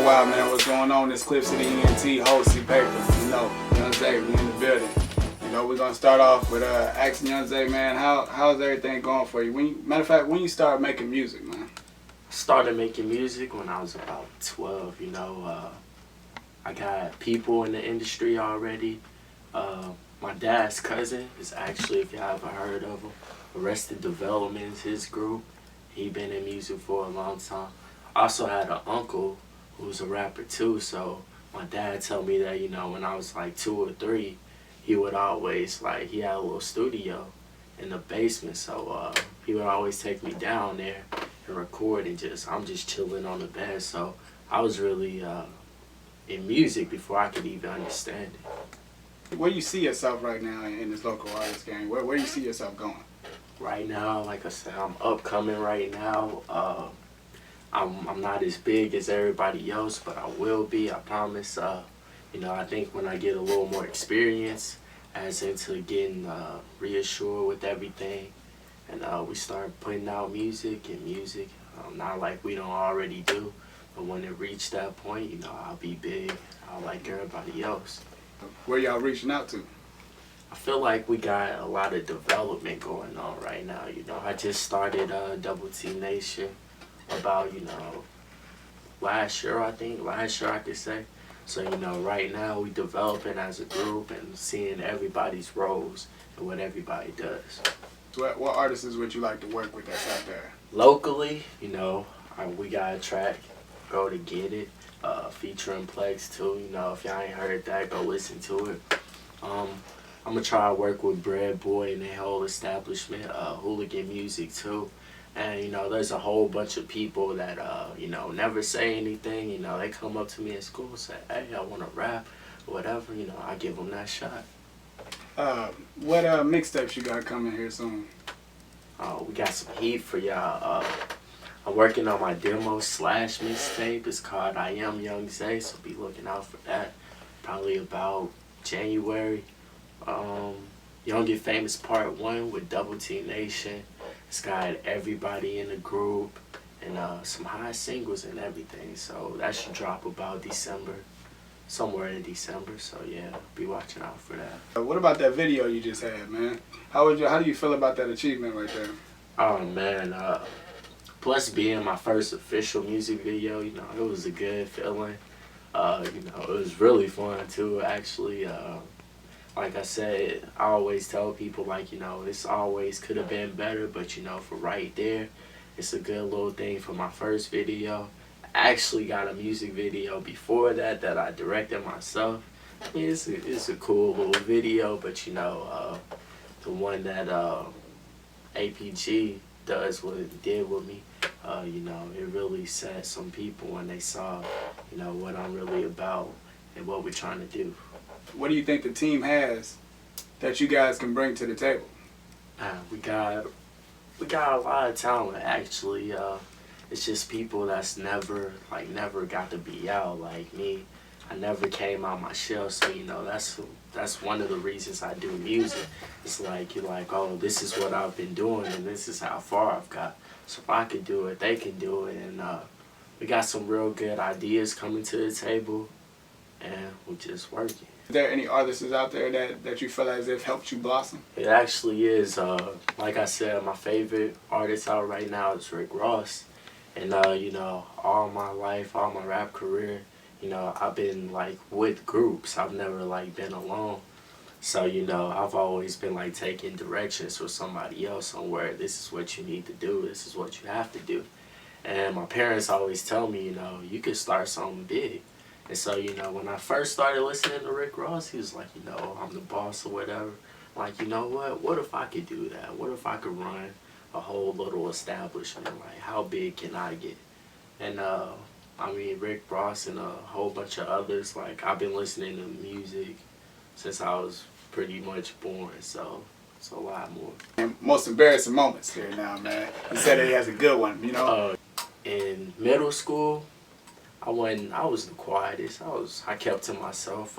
ZaYY, man, what's going on? This Clip City ENT, Hosty Paper, Yung Zae, we in the building. We're gonna start off with asking Yung Zae, man, how's everything going for you? Matter of fact, when you start making music, man? I started making music when I was about 12, I got people in the industry already. My dad's cousin is actually, if y'all ever heard of him, Arrested Development is his group. He been in music for a long time. I also had an uncle who's a rapper too, so my dad told me that, when I was like 2 or 3, he would always, he had a little studio in the basement, so he would always take me down there and record and I'm just chilling on the bed, so I was really in music before I could even understand it. Where you see yourself right now in this local artist game? Where do you see yourself going? Right now, like I said, I'm upcoming right now. I'm not as big as everybody else, but I will be, I promise. I think when I get a little more experience as into getting reassured with everything, and we start putting out music, not like we don't already do, but when it reached that point, I'll be big, I'll like everybody else. Where y'all reaching out to? I feel like we got a lot of development going on right now. I just started Double T Nation about, last year I could say. So, right now we developing as a group and seeing everybody's roles and what everybody does. What artists would you like to work with that's out there? Locally, we got a track, Go to Get It, featuring Plex too. If y'all ain't heard that, go listen to it. I'm gonna try to work with Bread Boy and their whole establishment, Hooligan Music too. And there's a whole bunch of people that never say anything. They come up to me at school and say, "Hey, I want to rap," or whatever. I give them that shot. What mixtapes you got coming here soon? We got some heat for y'all. I'm working on my demo / mixtape. It's called I Am Yung Zae, so be looking out for that. Probably about January. Young and Famous Part 1 with Double T Nation. It's got everybody in the group and some high singles and everything. So that should drop about December, somewhere in December. So yeah, be watching out for that. What about that video you just had, man? How do you feel about that achievement right there? Oh man, plus being my first official music video, it was a good feeling. It was really fun too, actually. Like I said, I always tell people, this always could have been better, but for right there, it's a good little thing for my first video. I actually got a music video before that I directed myself. I mean, it's a cool little video, but the one that APG did with me, it really set some people when they saw, what I'm really about and what we're trying to do. What do you think the team has that you guys can bring to the table? We got a lot of talent, actually. It's just people that's never got to be out like me. I never came out my shell, so that's one of the reasons I do music. It's you're like, oh, this is what I've been doing and this is how far I've got. So if I can do it, they can do it, and we got some real good ideas coming to the table, and we're just working. Is there any artists out there that you feel as if helped you blossom? It actually is. Like I said, my favorite artist out right now is Rick Ross. And, all my life, all my rap career, I've been, with groups. I've never, been alone. So, I've always been, taking directions from somebody else on where this is what you need to do, this is what you have to do. And my parents always tell me, you could start something big. And so, when I first started listening to Rick Ross, he was like, I'm the boss or whatever. Like, what if I could do that? What if I could run a whole little establishment? How big can I get? And, Rick Ross and a whole bunch of others, I've been listening to music since I was pretty much born, so it's a lot more. And most embarrassing moments here now, man. You said that he has a good one, In middle school, I was the quietest. I kept to myself.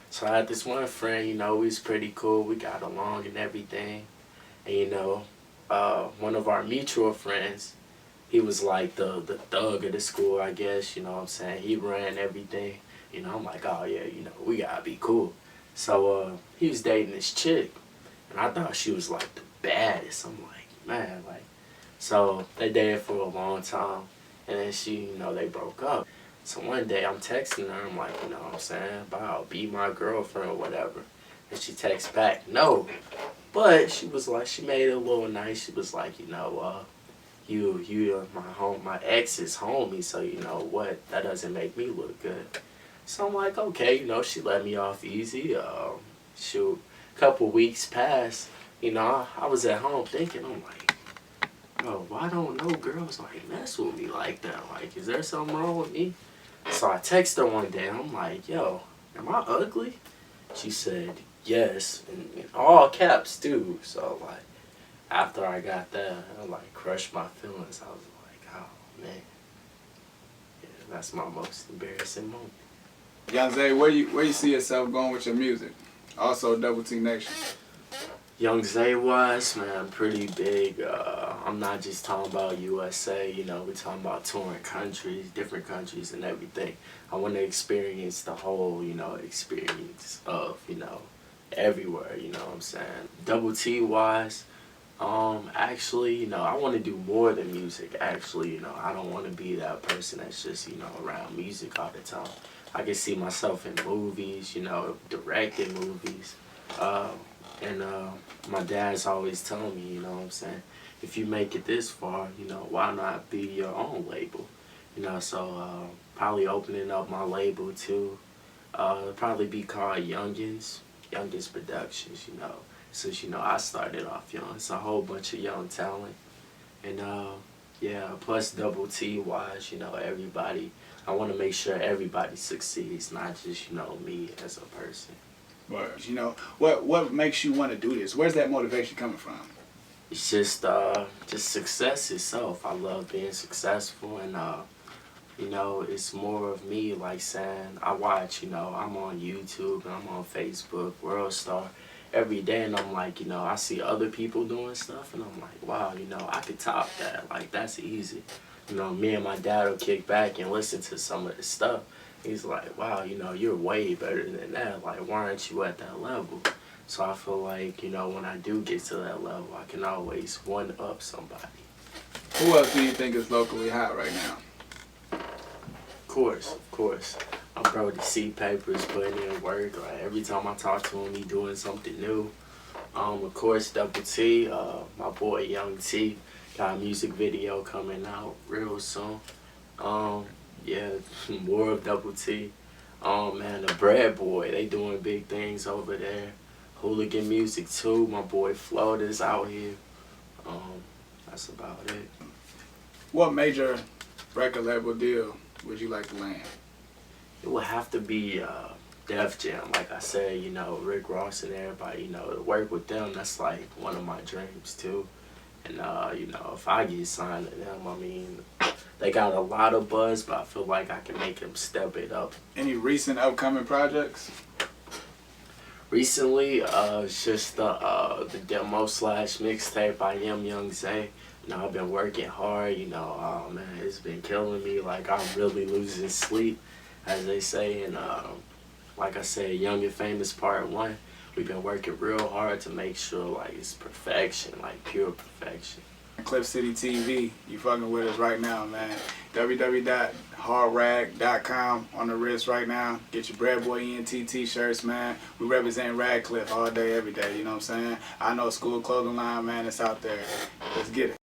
So I had this one friend, we was pretty cool. We got along and everything. And one of our mutual friends, he was like the thug of the school, I guess, you know what I'm saying? He ran everything. You know, I'm like, oh yeah, you know, we gotta be cool. So he was dating this chick, and I thought she was like the baddest. I'm like, man, like, so they dated for a long time, and then she, you know, they broke up. So one day I'm texting her, I'm like, you know what I'm saying, about be my girlfriend or whatever. And she texts back, no. But she was like, she made it a little nice. She was like, you know, you are my ex's homie, so you know what, that doesn't make me look good. So I'm like, okay, you know, she let me off easy. Shoot, couple weeks passed, you know, I was at home thinking, I'm like, bro, why don't no girls like mess with me like that? Like, is there something wrong with me? So I text her one day, I'm like, yo, am I ugly? She said, yes, and in all caps too. So like, after I got that, I like crushed my feelings. I was like, oh man, yeah, that's my most embarrassing moment. Yung Zae, where you see yourself going with your music? Also, Double T Nation. Yung ZaYY, man, pretty big. I'm not just talking about USA, you know, we're talking about touring countries, different countries and everything. I want to experience the whole, you know, experience of, you know, everywhere, you know what I'm saying? Double T wise, actually, you know, I want to do more than music, actually, you know. I don't want to be that person that's just, you know, around music all the time. I can see myself in movies, you know, directing movies. And my dad's always telling me, you know what I'm saying, if you make it this far, you know, why not be your own label? You know, so probably opening up my label too. Probably be called Youngins Productions, you know. Since, you know, I started off young. It's a whole bunch of young talent. And yeah, plus Double T wise, you know, everybody. I want to make sure everybody succeeds, not just, you know, me as a person. But you know, what makes you want to do this? Where's that motivation coming from? It's just success itself. I love being successful, and you know, it's more of me like saying, I watch, you know, I'm on YouTube and I'm on Facebook, World Star, every day, and I'm like, you know, I see other people doing stuff, and I'm like, wow, you know, I could top that. Like, that's easy. You know, me and my dad will kick back and listen to some of this stuff. He's like, wow, you know, you're way better than that. Like, why aren't you at that level? So I feel like, you know, when I do get to that level, I can always one-up somebody. Who else do you think is locally hot right now? Of course. I'm Brody C. Papers putting in work. Like, every time I talk to him, he doing something new. Of course, Double T, my boy Yung T, got a music video coming out real soon. Yeah, more of Double T. Man, the Bread Boy, they doing big things over there. Hooligan Music too, my boy Floater's out here. That's about it. What major record label deal would you like to land? It would have to be Def Jam, like I said, you know, Rick Ross and everybody, you know, to work with them, that's like one of my dreams too. And, you know, if I get signed to them, I mean, they got a lot of buzz, but I feel like I can make them step it up. Any recent upcoming projects? Recently, it's just the demo / mixtape. I am Yung Zae. You know, I've been working hard, you know, oh man, it's been killing me. Like, I'm really losing sleep, as they say. And like I said, Young and Famous Part 1. We've been working real hard to make sure, like, it's perfection, like pure perfection. Cliff City TV, you fucking with us right now, man. www.hardrag.com on the wrist right now. Get your Bread Boy ENT t-shirts, man. We represent Radcliffe all day, every day, you know what I'm saying? I know school clothing line, man, it's out there. Let's get it.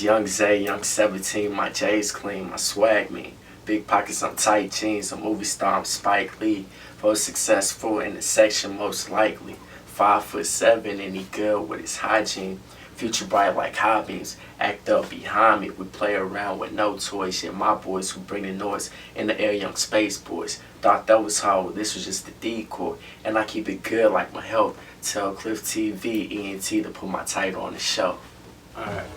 Yung Zae, Young 17, my J's clean, my swag mean. Big pockets on tight jeans, a movie star, I'm Spike Lee. Most successful in the section, most likely. 5'7", and he good with his hygiene. Future bright like high beams, act up behind me. We play around with no toys, yet my boys who bring the noise in the air, young space boys. Thought that was how this was just the decoy, and I keep it good like my health. Tell Cliff TV, ENT to put my title on the show. Alright.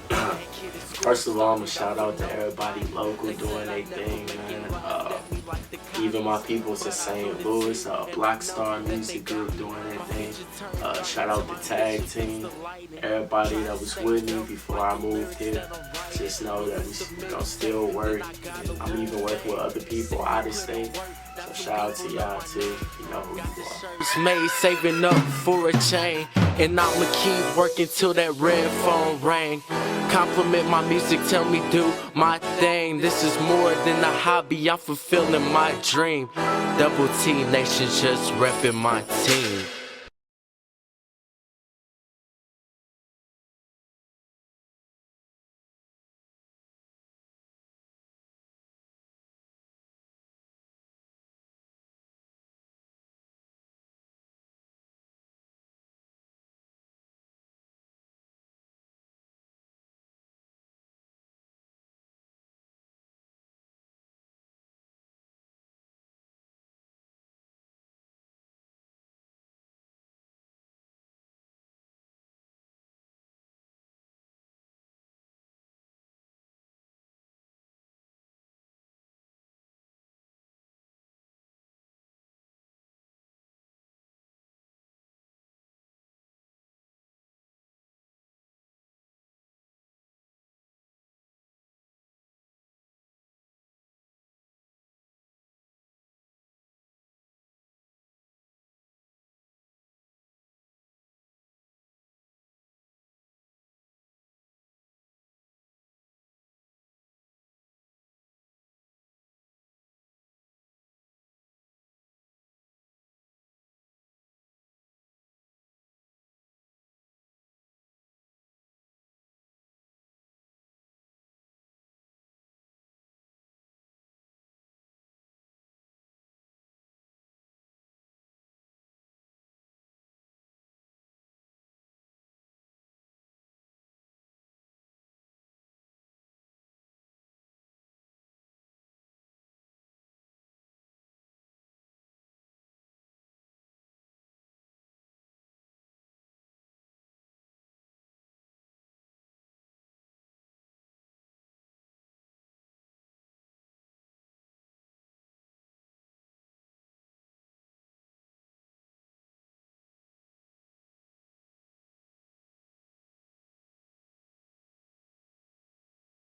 First of all, I'm gonna shout out to everybody local doing their thing, man. Even my peoples in St. Louis, Black Star Music Group doing their thing. Shout out the tag team, everybody that was with me before I moved here. Just know that we gonna still work. And I'm even working with other people out of state. So shout out to y'all too. You know who you are. It's made saving up for a chain, and I'ma keep working till that red phone ring. Compliment my music, tell me do my thing. This is more than a hobby, I'm fulfilling my dream. Double T Nation just repping my team.